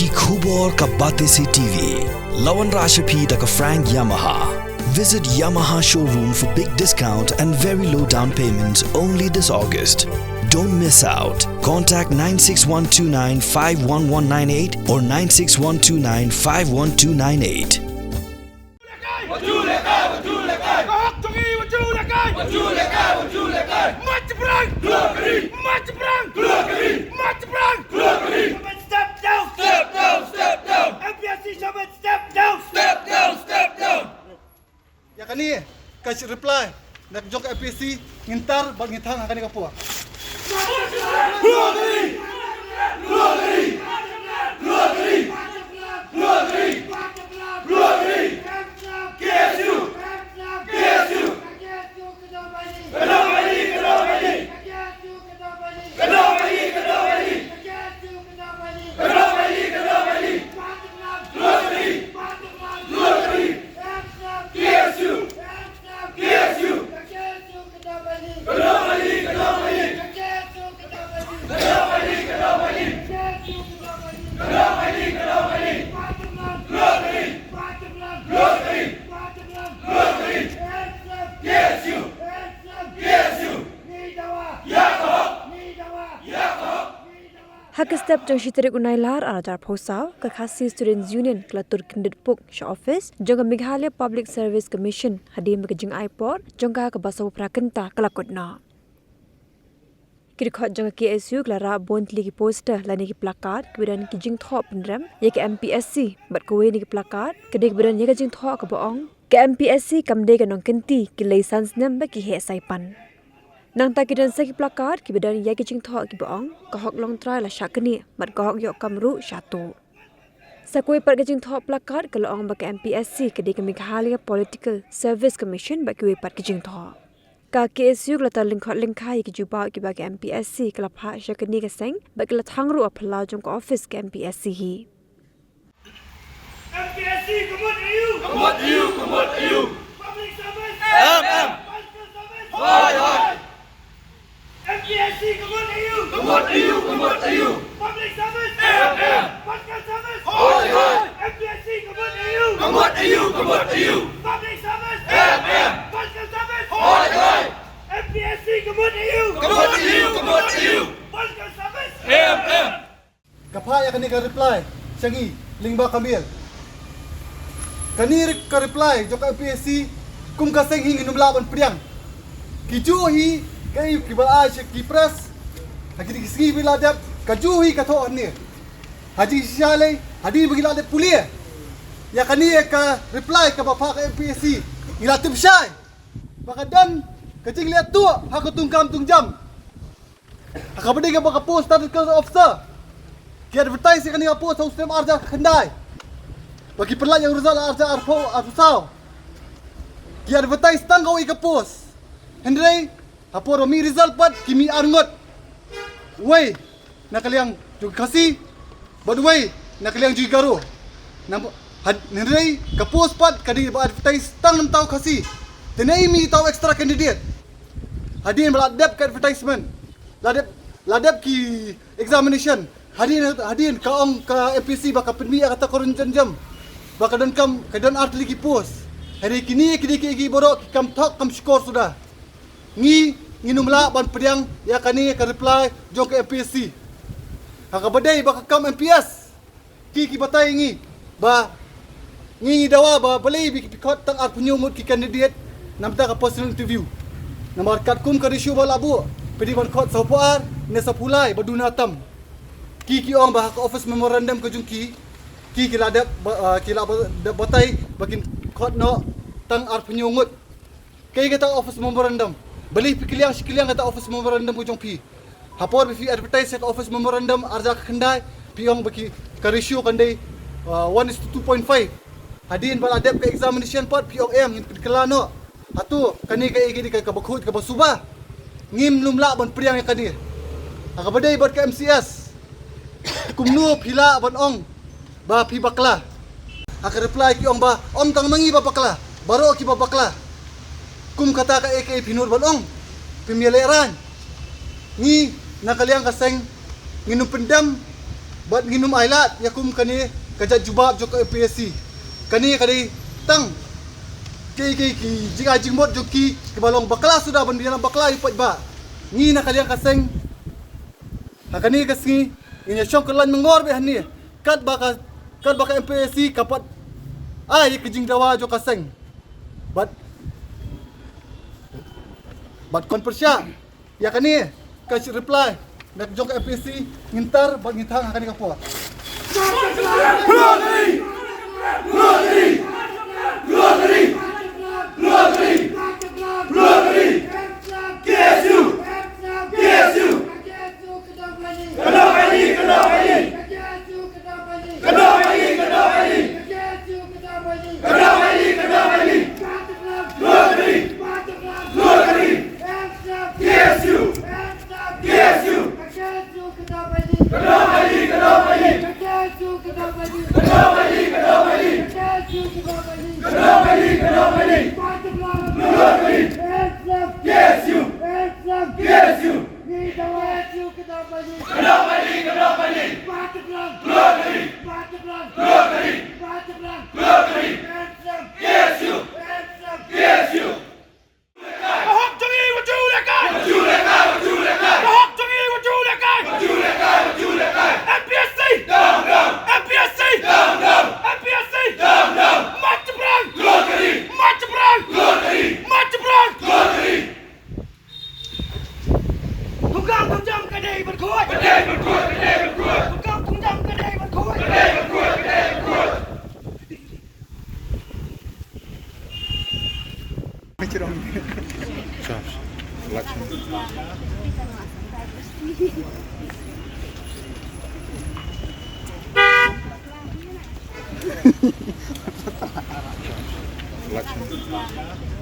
ki khubor ka bate se TV. Lawan Rashapi da ka Frank Yamaha. Visit Yamaha showroom for big discount and very low down payments only this August. Don't miss out. Contact 96129 51198 or 96129 51298. Ya kani kasih reply nak jok APC ngintar bag ngithang kani kapua. Hakastep jong shiterik unailar aradar posau ke khasi Students Union Klatur Kindit Puk Sha Office jong Meghalaya Public Service Commission hadim ke jing iPod jong ka basau prakenta kelakutna. Kirikot jong KSU klara bontli ki poster lani ki plakat kemudian ki jing thop pendram ye ke MPSC bat kowe ni ki plakat kedek kemudian ye ke jing thop ke boong ke MPSC kamde ke nong kenti ki license number ki he saipan. Nang takidan saki plakat ki bedan ya ki thok ki boong kahok long try la syakni mat kahok yok kamru syatu sakoi par ki thok plakat ke loong ba ke MPSC ke di Meghalaya Political Service Commission ba ki par ki thok ka KSU la ta lingkhot lingkhai ki juba ki ba ke MPSC ke la pha syakni ke seng ba ki la thangru aphala jong ko office ke MPSC hi MPSC come on you public service MPSC, come on you! Public service! Political service! MPSC, come on you! Public service! Political service! MPSC, come on you! Political service! Kapha ya kani ka reply sangi lingba kamil. Kani ka reply jok APC kum ka seng hing numlaban priang. Kiju hi kai kibal a ki press hagi kisgi bila dap kajuhi katho ni haji shalai hadi bigila de pulia ya kani ka reply ka bapa ka MPSC ila tim syai bakadan kacing lihat tu hak tungkam tungjam hak bade ka baka post statistical officer ki advertise kani ka post sistem arja khandai bagi perla yang result arja arfo afsau ki advertise tangau ka post hendrai Apo romi result pat kimi arngot. Wei nakaliang juga kasi. Bad wei nakaliang juga garo. Nampak nendai kapos pat kadi advertise tang 6 tau kasi. Tenai mi tau extra candidate. Hadin meladap ke advertisement. Ladap ki examination. Hadin kaong ka MPC baka penmi kata korun jam. Baka dan kam kedan art lagi post. Hari kini ki borok kam tok kam skor sudah. Nginumla ban pediang ya kani ka reply jong ke MPSC. Haka badai baka kam MPS. Ki batai ba dawa ba balai bi pikot tang ar punyumut ki candidate namta ka personal interview. Namar kat kum ka issue bal abu. Pedi ban kot sapuar ne sapulai baduna tam. Ki ong ba ka office memorandum ka jong ki ladap batai bakin kot no tang ar punyumut. Kay kata office memorandum. Beli pikiliang kata office memorandum kujong pi. Hapor bi advertise ka office memorandum arja khandai piong baki ka ratio kandai 1:2.5. Hadin bal adap ka examination pot piong em kelano. Atu kani ka igi ka bakhut ka basuba. Ngim lumla ban priang kani. Aga badai bat ka MCS. Kumnu phila ban ong ba pi bakla. Aka reply ki ong ba om tang mangi ba bakla. Baro ki ba bakla. Kum kata ka AK Pinur Balong pemiliran ni nakaliang kaseng nginum pendam Bat nginum ailat yakum kani kajat jubab jok APSC. Kani tang ki jika jingbot joki ke balong bakla sudah bandian bakla ipat ba. Ni nak kalian kaseng. Hakani kasngi ini syok kelan mengor be hani. Kat baka APSC kapat ai ke jing dawa jok kaseng. Bat kon persya. Ya kani kasih reply nak jok APSC ngintar bag ngitang hakani kapua. Election.